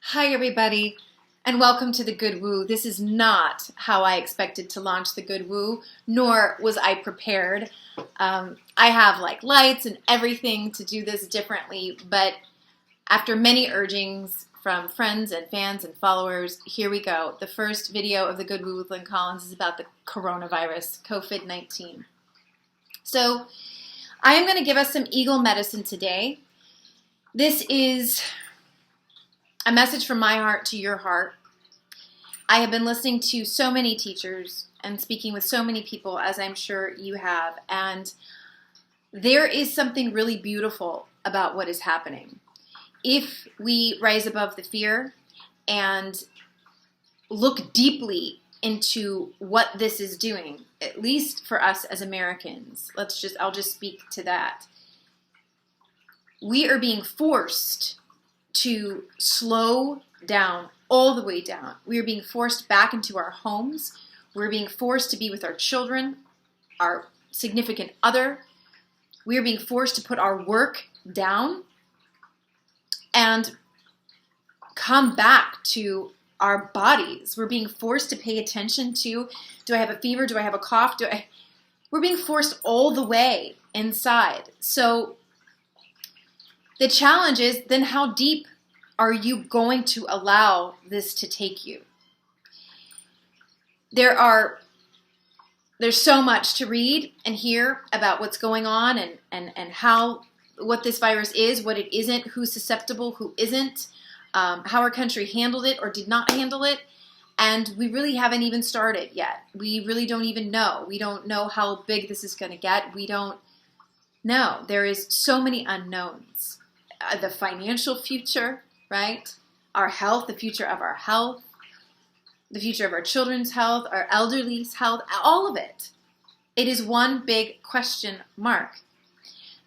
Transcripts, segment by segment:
Hi everybody, and welcome to The Good Woo. This is not how I expected to launch The Good Woo, nor was I prepared. I have like lights and everything to do this differently, but after many urgings from friends and fans and followers, here we go. The first video of The Good Woo with Lynn Collins is about the coronavirus, COVID-19. So I am going to give us some eagle medicine today. This is a message from my heart to your heart. I have been listening to so many teachers and speaking with so many people, as I'm sure you have, and there is something really beautiful about what is happening. If we rise above the fear and look deeply into what this is doing, at least for us as Americans, I'll just speak to that. We are being forced to slow down, all the way down. We are being forced back into our homes. We're being forced to be with our children, our significant other. We are being forced to put our work down and come back to our bodies. We're being forced to pay attention to, do I have a fever? Do I have a cough? We're being forced all the way inside. So the challenge is then how deep are you going to allow this to take you? There's so much to read and hear about what's going on and what this virus is, what it isn't, who's susceptible, who isn't, how our country handled it or did not handle it. And we really haven't even started yet. We really don't even know. We don't know how big this is going to get. We don't know. There is so many unknowns. The financial future, right? Our health, the future of our health, the future of our children's health, our elderly's health, all of it. It is one big question mark.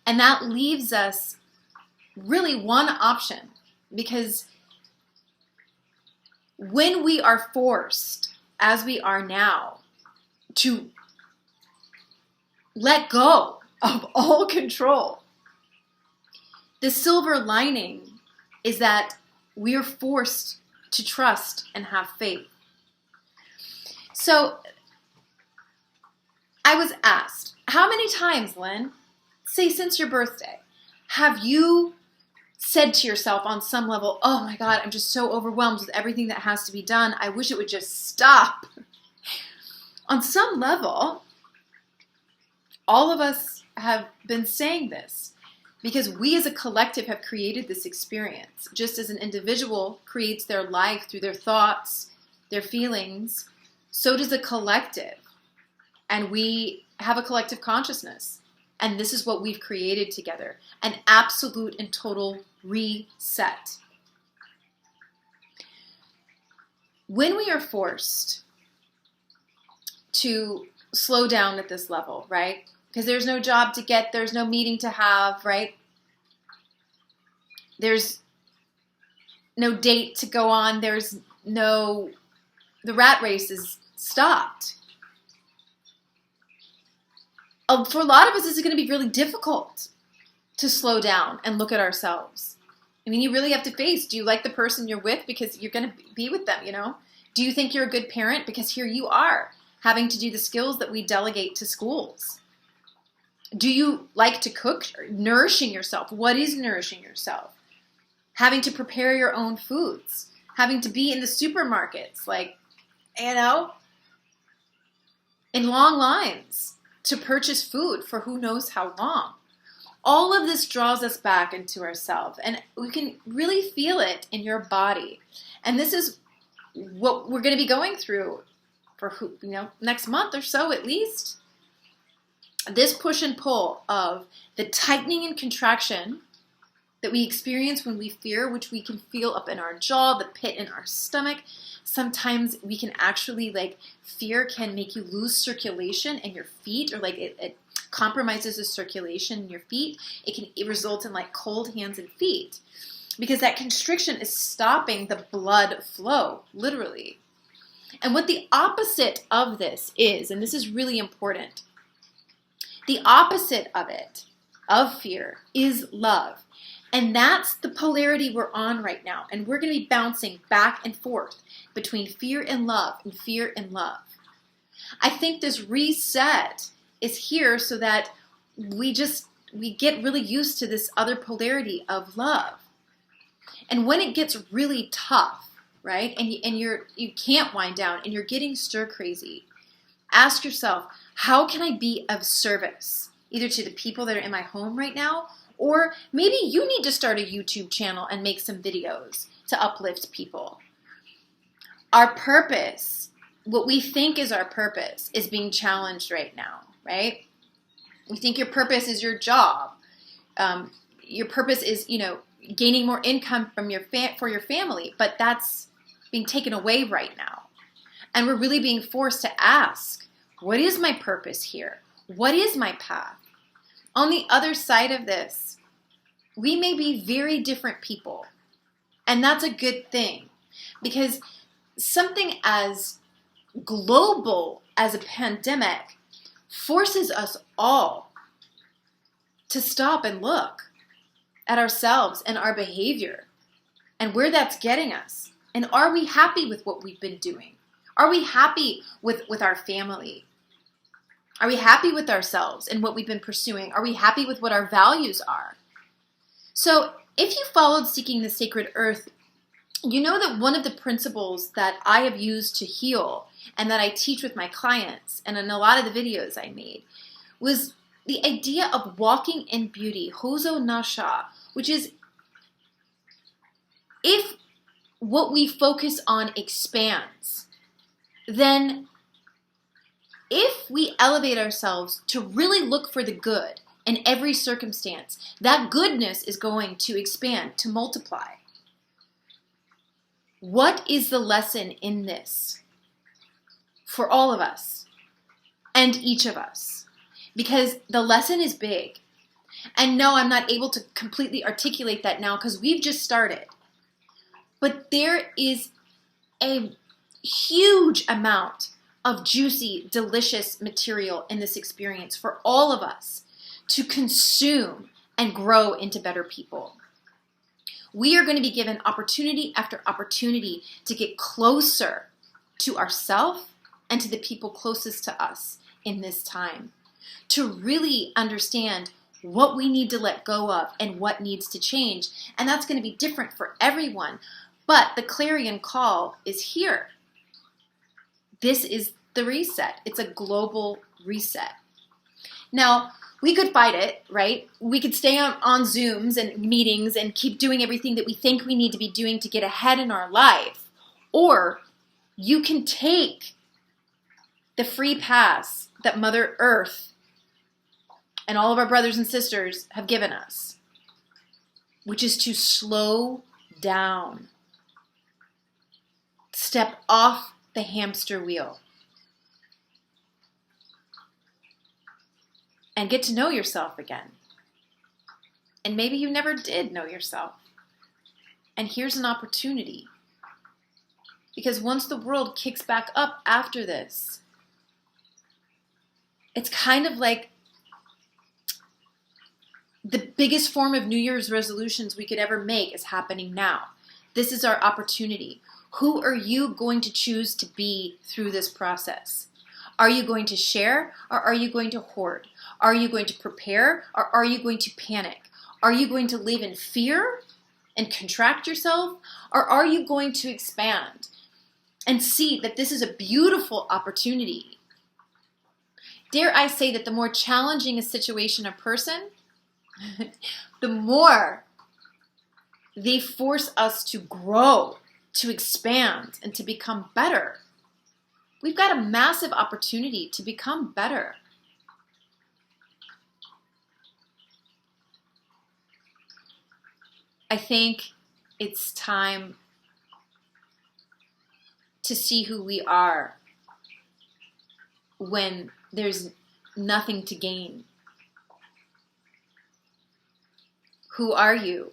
And that leaves us really one option, because when we are forced, as we are now, to let go of all control, the silver lining is that we are forced to trust and have faith. So I was asked, how many times, Lynn, say since your birthday, have you said to yourself on some level, oh my God, I'm just so overwhelmed with everything that has to be done. I wish it would just stop. On some level, all of us have been saying this, because we as a collective have created this experience. Just as an individual creates their life through their thoughts, their feelings, so does a collective. And we have a collective consciousness. And this is what we've created together. An absolute and total reset. When we are forced to slow down at this level, right? Because there's no job to get, there's no meeting to have, right? There's no date to go on, the rat race is stopped. For a lot of us, this is going to be really difficult to slow down and look at ourselves. I mean, you really have to face, do you like the person you're with because you're going to be with them, you know? Do you think you're a good parent? Because here you are, having to do the skills that we delegate to schools. Do you like to cook? Nourishing yourself. What is nourishing yourself? Having to prepare your own foods. Having to be in the supermarkets, in long lines to purchase food for who knows how long. All of this draws us back into ourselves, and we can really feel it in your body. And this is what we're going to be going through for next month or so at least. This push and pull of the tightening and contraction that we experience when we fear, which we can feel up in our jaw, the pit in our stomach. Sometimes we can actually, fear can make you lose circulation in your feet, or it compromises the circulation in your feet. It results in cold hands and feet, because that constriction is stopping the blood flow, literally. And what the opposite of this is, and this is really important, the opposite of it, of fear, is love. And that's the polarity we're on right now. And we're going to be bouncing back and forth between fear and love and fear and love. I think this reset is here so that we get really used to this other polarity of love. And when it gets really tough, right, and you can't wind down and you're getting stir crazy, ask yourself, how can I be of service, either to the people that are in my home right now, or maybe you need to start a YouTube channel and make some videos to uplift people. Our purpose, what we think is our purpose, is being challenged right now, right? We think your purpose is your job. Your purpose is, gaining more income from for your family, but that's being taken away right now. And we're really being forced to ask, what is my purpose here? What is my path? On the other side of this, we may be very different people. And that's a good thing, because something as global as a pandemic forces us all to stop and look at ourselves and our behavior and where that's getting us. And are we happy with what we've been doing? Are we happy with our family? Are we happy with ourselves and what we've been pursuing? Are we happy with what our values are? So if you followed Seeking the Sacred Earth, you know that one of the principles that I have used to heal and that I teach with my clients and in a lot of the videos I made was the idea of walking in beauty, hozo nasha, which is if what we focus on expands, then if we elevate ourselves to really look for the good in every circumstance, that goodness is going to expand, to multiply. What is the lesson in this for all of us and each of us? Because the lesson is big. And no, I'm not able to completely articulate that now because we've just started. But there is a huge amount of juicy, delicious material in this experience for all of us to consume and grow into better people. We are going to be given opportunity after opportunity to get closer to ourselves and to the people closest to us in this time, to really understand what we need to let go of and what needs to change. And that's going to be different for everyone. But the clarion call is here. This is the reset. It's a global reset. Now, we could fight it, right? We could stay on Zooms and meetings and keep doing everything that we think we need to be doing to get ahead in our life. Or you can take the free pass that Mother Earth and all of our brothers and sisters have given us, which is to slow down. Step off the hamster wheel. And get to know yourself again. And maybe you never did know yourself. And here's an opportunity. Because once the world kicks back up after this, it's kind of like the biggest form of New Year's resolutions we could ever make is happening now. This is our opportunity. Who are you going to choose to be through this process? Are you going to share or are you going to hoard? Are you going to prepare or are you going to panic? Are you going to live in fear and contract yourself, or are you going to expand and see that this is a beautiful opportunity? Dare I say that the more challenging a situation or person, the more they force us to grow, to expand, and to become better. We've got a massive opportunity to become better. I think it's time to see who we are when there's nothing to gain. Who are you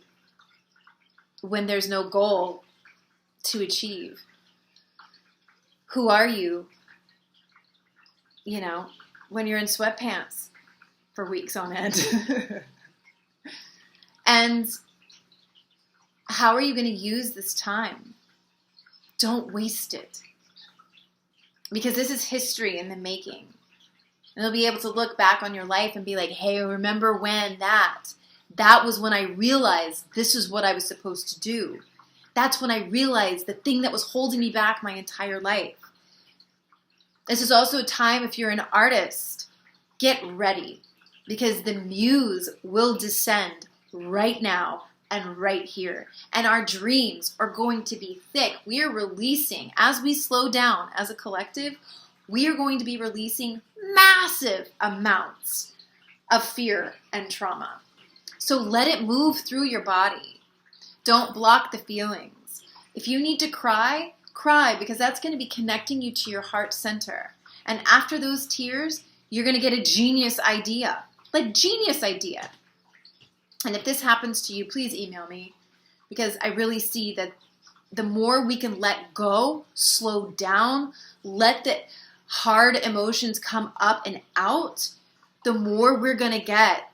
when there's no goal to achieve? Who are you, when you're in sweatpants for weeks on end? And How are you going to use this time? Don't waste it. Because this is history in the making. And you'll be able to look back on your life and be like, hey, remember when that was when I realized this is what I was supposed to do. That's when I realized the thing that was holding me back my entire life. This is also a time, if you're an artist, get ready. Because the muse will descend right now and right here. And our dreams are going to be thick. We are releasing, as we slow down as a collective, we are going to be releasing massive amounts of fear and trauma. So let it move through your body. Don't block the feelings. If you need to cry, cry, because that's going to be connecting you to your heart center. And after those tears, you're going to get a genius idea. Like genius idea. And if this happens to you, please email me, because I really see that the more we can let go, slow down, let the hard emotions come up and out, the more we're going to get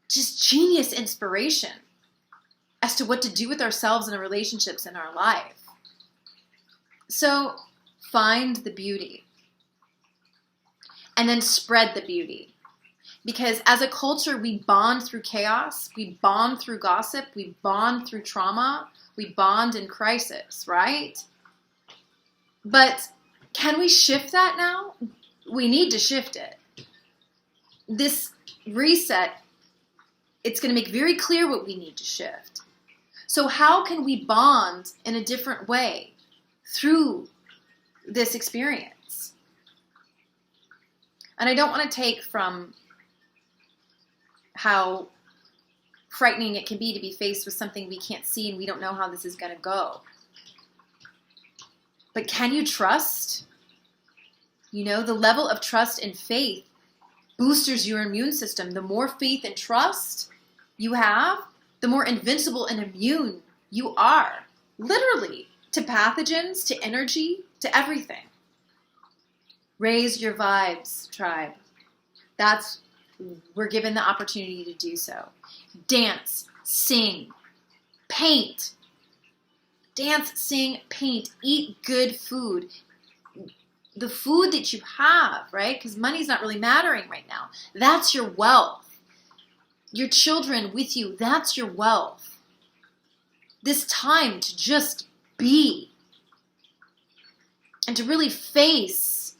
just genius inspiration as to what to do with ourselves and our relationships in our life. So find the beauty and then spread the beauty. Because as a culture, we bond through chaos, we bond through gossip, we bond through trauma, we bond in crisis, right? But can we shift that now? We need to shift it. This reset, it's going to make very clear what we need to shift. So how can we bond in a different way through this experience? And I don't want to take from how frightening it can be to be faced with something we can't see and we don't know how this is going to go. But can you trust? You know, the level of trust and faith boosters your immune system. The more faith and trust you have, the more invincible and immune you are. Literally, to pathogens, to energy, to everything. Raise your vibes, tribe. We're given the opportunity to do so. Dance, sing, paint. Dance, sing, paint, eat good food. The food that you have, right? Because money's not really mattering right now. That's your wealth. Your children with you, that's your wealth. This time to just be and to really face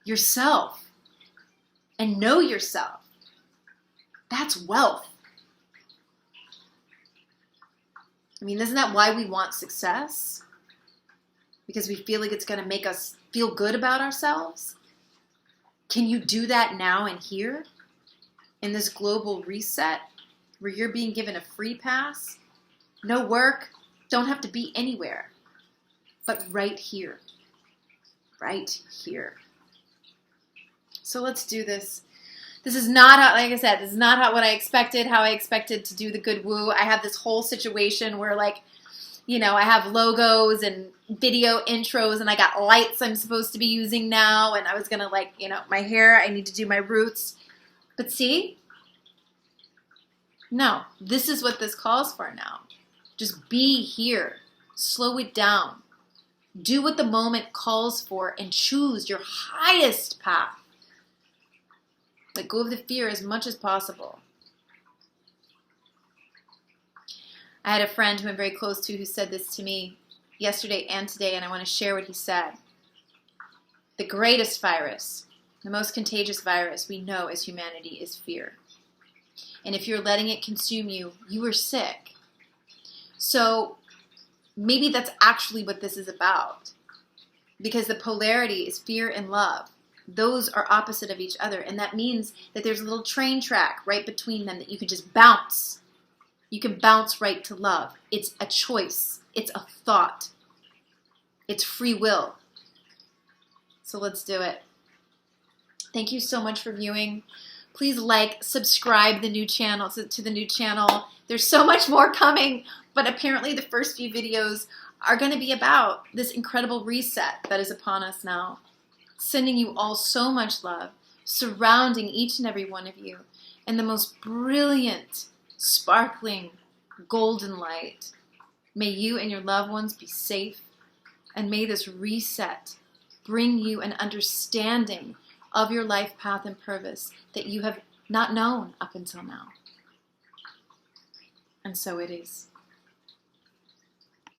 yourself and know yourself. That's wealth. I mean, isn't that why we want success? Because we feel like it's going to make us feel good about ourselves? Can you do that now and here? In this global reset where you're being given a free pass? No work, don't have to be anywhere. But right here. Right here. So let's do this. This is not how, like I said, this is not how I expected to do the good woo. I have this whole situation where, like, you know, I have logos and video intros and I got lights I'm supposed to be using now. And I was going to, like, you know, my hair, I need to do my roots. But see? No, this is what this calls for now. Just be here. Slow it down. Do what the moment calls for and choose your highest path. Let go of the fear as much as possible. I had a friend who I'm very close to who said this to me yesterday and today, and I want to share what he said. The greatest virus, the most contagious virus we know as humanity is fear. And if you're letting it consume you, you are sick. So maybe that's actually what this is about. Because the polarity is fear and love. Those are opposite of each other. And that means that there's a little train track right between them that you can just bounce. You can bounce right to love. It's a choice. It's a thought. It's free will. So let's do it. Thank you so much for viewing. Please like, subscribe the new channel to the new channel. There's so much more coming, but apparently the first few videos are going to be about this incredible reset that is upon us now. Sending you all so much love, surrounding each and every one of you in the most brilliant, sparkling, golden light. May you and your loved ones be safe, and may this reset bring you an understanding of your life path and purpose that you have not known up until now. And so it is.